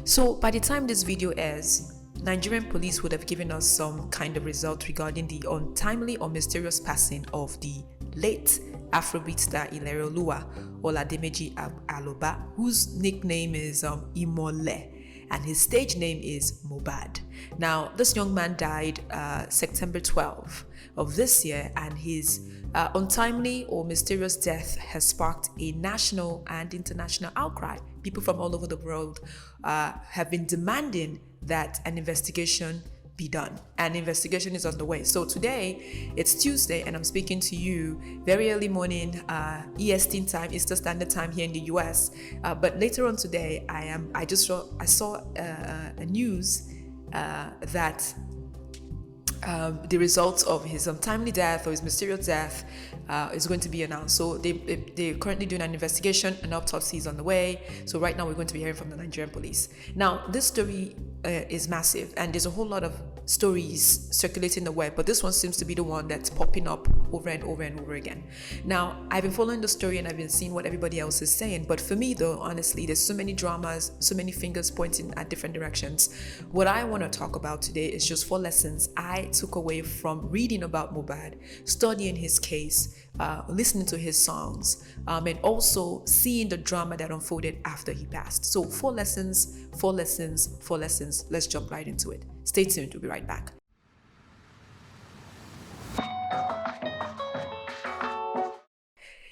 So by the time this video airs, Nigerian police would have given us some kind of result regarding the untimely or mysterious passing of the late Afrobeat star Ilerioluwa Olademeji Aloba, whose nickname is Imole, and his stage name is Mohbad. Now, this young man died September 12 of this year, and his untimely or mysterious death has sparked a national and international outcry. People from all over the world have been demanding that an investigation be done. An investigation is on the way. So today, it's Tuesday, and I'm speaking to you very early morning, EST time, Eastern Standard Time here in the US. But later on today, I saw a news that the results of his untimely death or his mysterious death is going to be announced. So they're currently doing an investigation. An autopsy is on the way. So right now we're going to be hearing from the Nigerian police. Now, this story is massive, and there's a whole lot of stories circulating the web, but this one seems to be the one that's popping up over and over and over again. Now, I've been following the story and I've been seeing what everybody else is saying, but for me though, honestly, there's so many dramas, so many fingers pointing at different directions. What I want to talk about today is just 4 lessons I took away from reading about Mohbad, studying his case, listening to his songs, and also seeing the drama that unfolded after he passed. So 4 lessons, 4 lessons, 4 lessons. Let's jump right into it. Stay tuned, we'll be right back.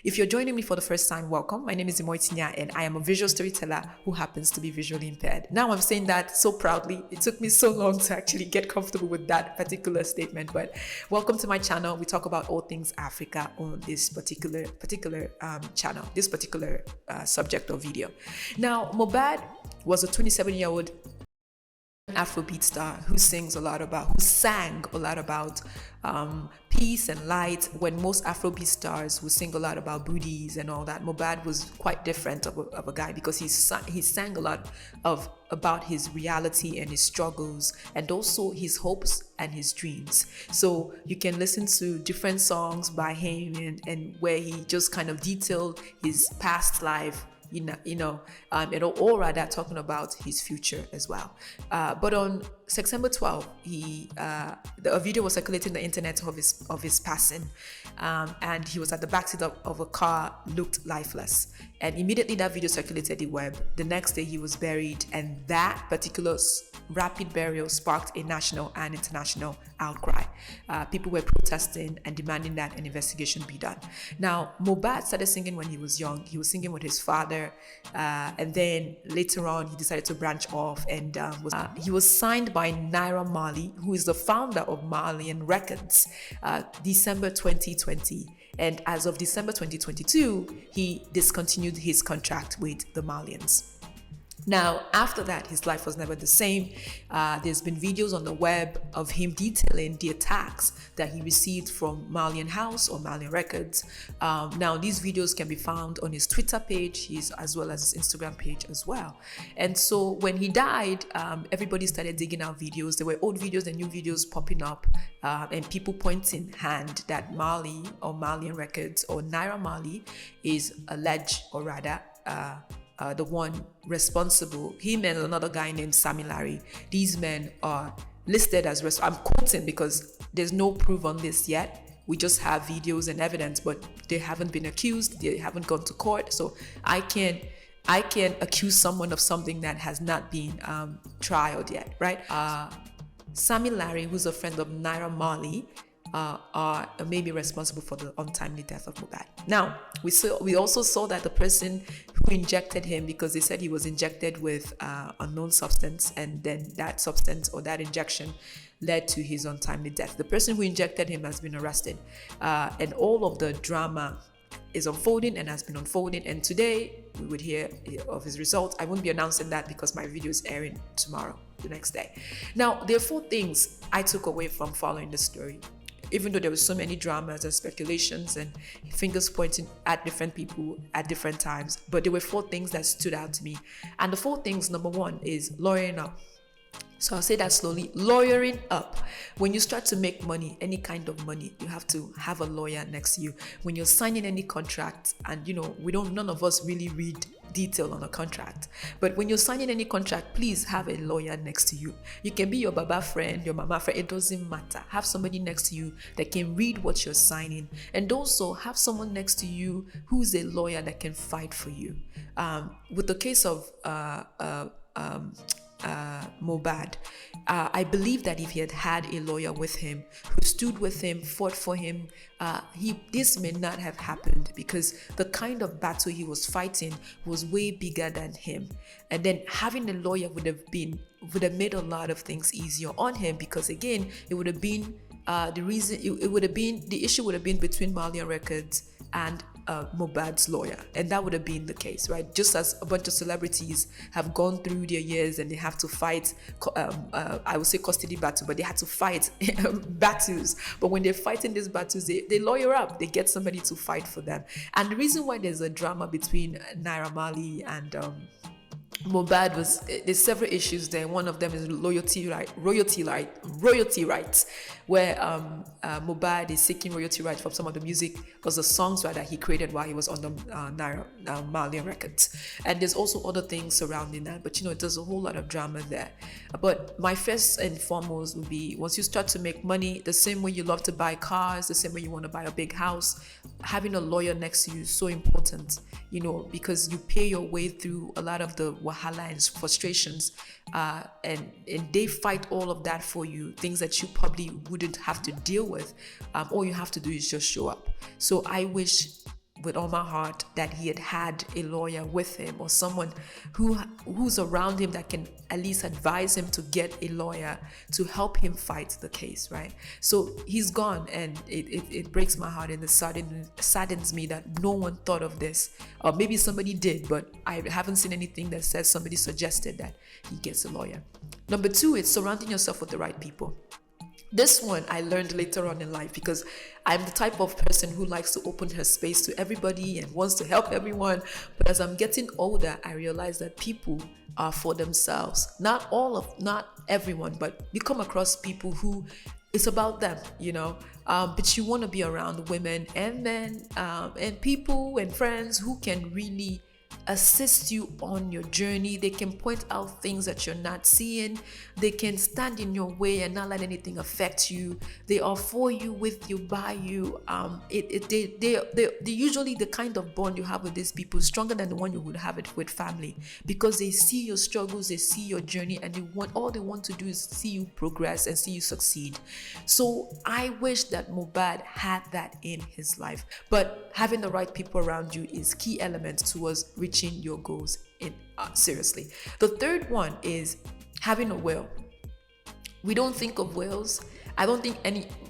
If you're joining me for the first time, welcome. My name is Imole, and I am a visual storyteller who happens to be visually impaired. Now I'm saying that so proudly. It took me so long to actually get comfortable with that particular statement, but welcome to my channel. We talk about all things Africa on this particular channel, this particular subject or video. Now, Mohbad was a 27-year-old Afrobeat star who sang a lot about peace and light, when most Afrobeat stars would sing a lot about booties and all that. Mohbad was quite different of a guy, because he sang a lot about his reality and his struggles, and also his hopes and his dreams. So you can listen to different songs by him and where he just kind of detailed his past life, or rather talking about his future as well. But on September 12th, a video was circulating on the internet of his passing, and he was at the backseat of a car, looked lifeless. And immediately that video circulated the web. The next day he was buried, and that particular rapid burial sparked a national and international outcry. People were protesting and demanding that an investigation be done. Now, Mohbad started singing when he was young. He was singing with his father, and then later on he decided to branch off, and he was signed by Naira Marley, who is the founder of Malian Records, December 2020. And as of December 2022, he discontinued his contract with the Malians. Now, after that, his life was never the same. There's been videos on the web of him detailing the attacks that he received from Malian House or Malian Records. Now, these videos can be found on his Twitter page, as well as his Instagram page as well. And so when he died, everybody started digging out videos. There were old videos and new videos popping up, and people pointing hand that Mali or Malian Records or Naira Marley is alleged, or rather, the one responsible. Him and another guy named Sammy Larry. These men are listed as I'm quoting because there's no proof on this yet. We just have videos and evidence, but they haven't been accused. They haven't gone to court. So I can't accuse someone of something that has not been trialed yet, right? Sammy Larry, who's a friend of Naira Marley, are maybe responsible for the untimely death of Mohbad. Now, we also saw that the person who injected him, because they said he was injected with unknown substance, and then that substance or that injection led to his untimely death. The person who injected him has been arrested, and all of the drama is unfolding and has been unfolding, and today we would hear of his results. I won't be announcing that because my video is airing tomorrow, the next day. Now, there are 4 things I took away from following this story. Even though there were so many dramas and speculations and fingers pointing at different people at different times, but there were 4 things that stood out to me. And the 4 things, number 1 is lawyering up. So I'll say that slowly. Lawyering up. When you start to make money, any kind of money, you have to have a lawyer next to you. When you're signing any contract, and none of us really read detail on a contract. But when you're signing any contract, please have a lawyer next to you. You can be your baba friend, your mama friend, it doesn't matter. Have somebody next to you that can read what you're signing. And also have someone next to you who's a lawyer that can fight for you. With the case of Mohbad, I believe that if he had had a lawyer with him who stood with him, fought for him, this may not have happened, because the kind of battle he was fighting was way bigger than him. And then having a lawyer would have made a lot of things easier on him, because again, it would have been the issue would have been between Malian Records and Mohbad's lawyer, and that would have been the case, right? Just as a bunch of celebrities have gone through their years and they have to fight, I would say custody battle, but they had to fight battles. But when they're fighting these battles, they lawyer up, they get somebody to fight for them. And the reason why there's a drama between Naira Marley and Mohbad was, there's several issues there. One of them is royalty rights, where Mohbad is seeking royalty rights from some of the music, because the songs that he created while he was on the Malian Records. And there's also other things surrounding that, but there's a whole lot of drama there. But my first and foremost would be, once you start to make money, the same way you love to buy cars, the same way you want to buy a big house, having a lawyer next to you is so important, because you pay your way through a lot of the wahala and frustrations, and they fight all of that for you, things that you probably wouldn't have to deal with. All you have to do is just show up. So I wish with all my heart that he had a lawyer with him, or someone who's around him that can at least advise him to get a lawyer to help him fight the case, right? So he's gone, and it breaks my heart, and it saddens me that no one thought of this. Or maybe somebody did, but I haven't seen anything that says somebody suggested that he gets a lawyer. Number 2 is surrounding yourself with the right people. This one I learned later on in life, because I'm the type of person who likes to open her space to everybody and wants to help everyone. But as I'm getting older, I realize that people are for themselves. Not everyone, but you come across people who it's about them, but you want to be around women and men, and people and friends who can really assist you on your journey. They can point out things that you're not seeing. They can stand in your way and not let anything affect you. They are for you, with you, by you. They usually, the kind of bond you have with these people is stronger than the one you would have it with family, because they see your struggles, they see your journey, and all they want to do is see you progress and see you succeed. So I wish that Mohbad had that in his life. But having the right people around you is key element towards reaching your goals seriously. The third one is having a will. We don't think of wills. I don't think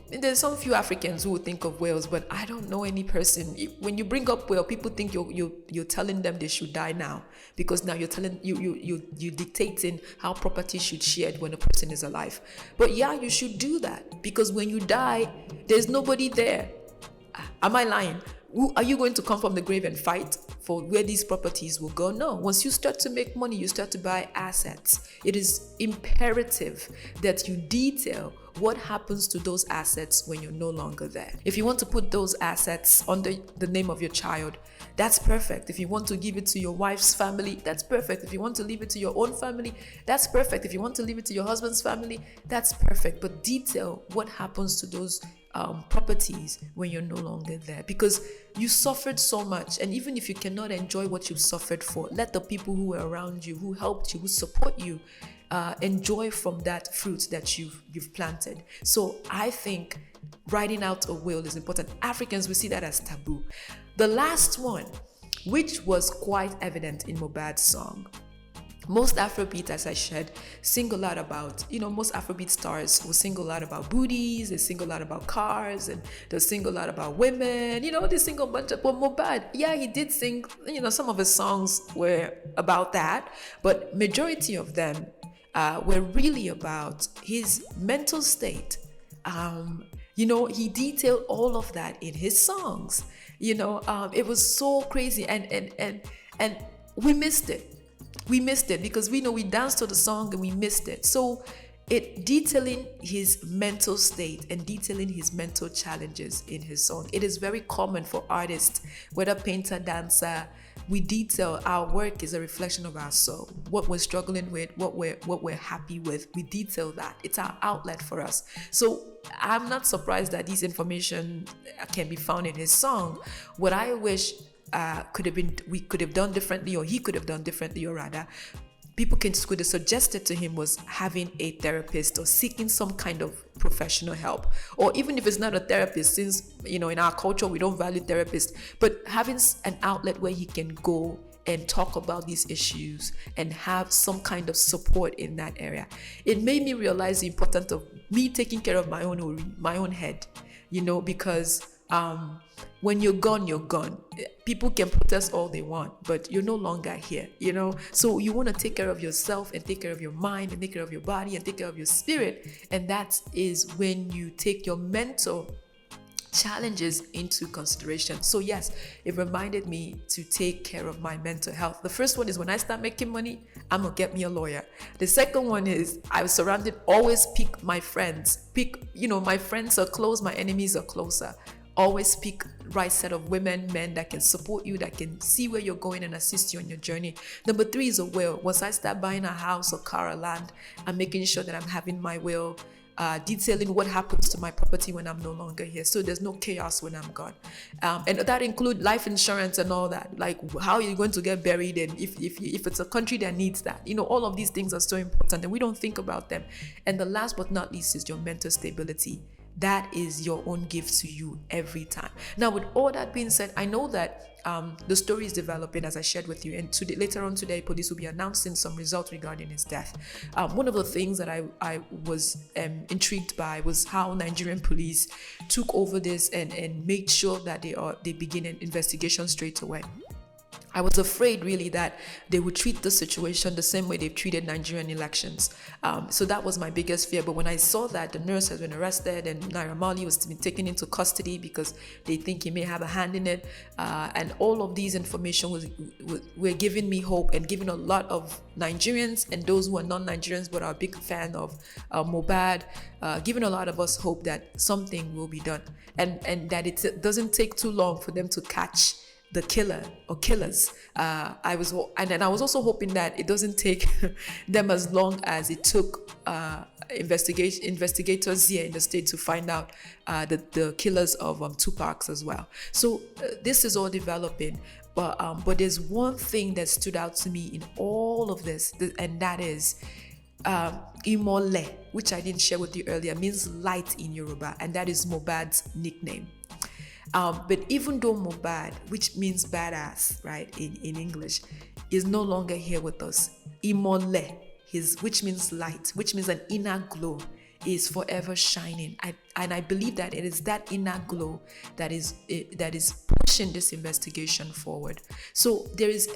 there's some few Africans who would think of wills, but I don't know any person. When you bring up will, people think you're telling them they should die now, because now you're telling you're dictating how property should shared when a person is alive. But yeah, you should do that, because when you die, there's nobody there. Am I lying? Are you going to come from the grave and fight for where these properties will go? No. Once you start to make money, you start to buy assets. It is imperative that you detail what happens to those assets when you're no longer there. If you want to put those assets under the name of your child, that's perfect. If you want to give it to your wife's family, that's perfect. If you want to leave it to your own family, that's perfect. If you want to leave it to your husband's family, that's perfect. But detail what happens to those properties when you're no longer there, because you suffered so much. And even if you cannot enjoy what you've suffered for, let the people who were around you, who helped you, who support you, enjoy from that fruit that you've planted. So I think writing out a will is important. Africans, we see that as taboo. The last one, which was quite evident in Mohbad's song. Most Afrobeats, as I said, sing a lot about, most Afrobeat stars will sing a lot about booties, they sing a lot about cars, and they sing a lot about women, they sing a bunch of, but Mohbad, yeah, he did sing, some of his songs were about that, but majority of them were really about his mental state. He detailed all of that in his songs. It was so crazy, and we missed it. we missed it because we know we danced to the song and we missed it. So it detailing his mental state and detailing his mental challenges in his song. It is very common for artists, whether painter, dancer, we detail our work is a reflection of our soul. What we're struggling with, what we're happy with, we detail that. It's our outlet for us. So I'm not surprised that this information can be found in his song. What I wish we could have done differently, or he could have done differently, or rather, could have suggested to him was having a therapist or seeking some kind of professional help. Or even if it's not a therapist, since, in our culture, we don't value therapists, but having an outlet where he can go and talk about these issues and have some kind of support in that area. It made me realize the importance of me taking care of my own head, because when you're gone, you're gone. People can protest all they want, but you're no longer here, So you want to take care of yourself and take care of your mind and take care of your body and take care of your spirit. And that is when you take your mental challenges into consideration. So yes, it reminded me to take care of my mental health. The first one is when I start making money, I'm gonna get me a lawyer. The second one is I was surrounded, always pick my friends. My friends are close, my enemies are closer. Always pick right set of women, men that can support you, that can see where you're going and assist you on your journey. Number 3 is a will. Once I start buying a house or car or land, I'm making sure that I'm having my will, detailing what happens to my property when I'm no longer here, so there's no chaos when I'm gone. And that includes life insurance and all that, like how are you going to get buried, and if it's a country that needs that, all of these things are so important and we don't think about them. And the last but not least is your mental stability. That is your own gift to you every time. Now, with all that being said, I know that the story is developing, as I shared with you, and later on today, police will be announcing some results regarding his death. One of the things that I was intrigued by was how Nigerian police took over this and made sure that they begin an investigation straight away. I was afraid really that they would treat the situation the same way they've treated Nigerian elections. So that was my biggest fear. But when I saw that the nurse has been arrested and Naira Marley was to be taken into custody because they think he may have a hand in it, and all of these information were giving me hope and giving a lot of Nigerians and those who are non-Nigerians but are a big fan of Mohbad, giving a lot of us hope that something will be done and that it doesn't take too long for them to catch the killer or killers. I was also hoping that it doesn't take them as long as it took investigators here in the state to find out the killers of Tupac as well. So this is all developing, but there's one thing that stood out to me in all of this, and that is Imole, which I didn't share with you earlier, means light in Yoruba, and that is Mohbad's nickname. But even though Mohbad, which means badass, right, in English, is no longer here with us, Imole, which means light, which means an inner glow, is forever shining. And I believe that it is that inner glow that is pushing this investigation forward. So there is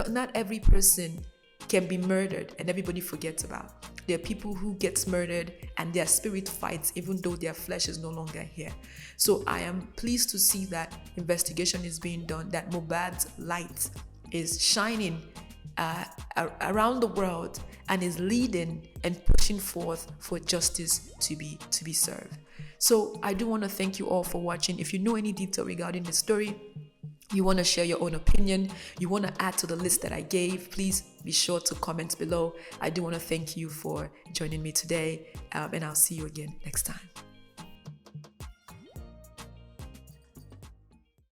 not every person can be murdered and everybody forgets about. There are people who get murdered and their spirit fights even though their flesh is no longer here. So I am pleased to see that investigation is being done, that Mohbad's light is shining around the world and is leading and pushing forth for justice to be served. So I do want to thank you all for watching. If you know any detail regarding the story, you want to share your own opinion, you want to add to the list that I gave, please be sure to comment below. I do want to thank you for joining me today, and I'll see you again next time.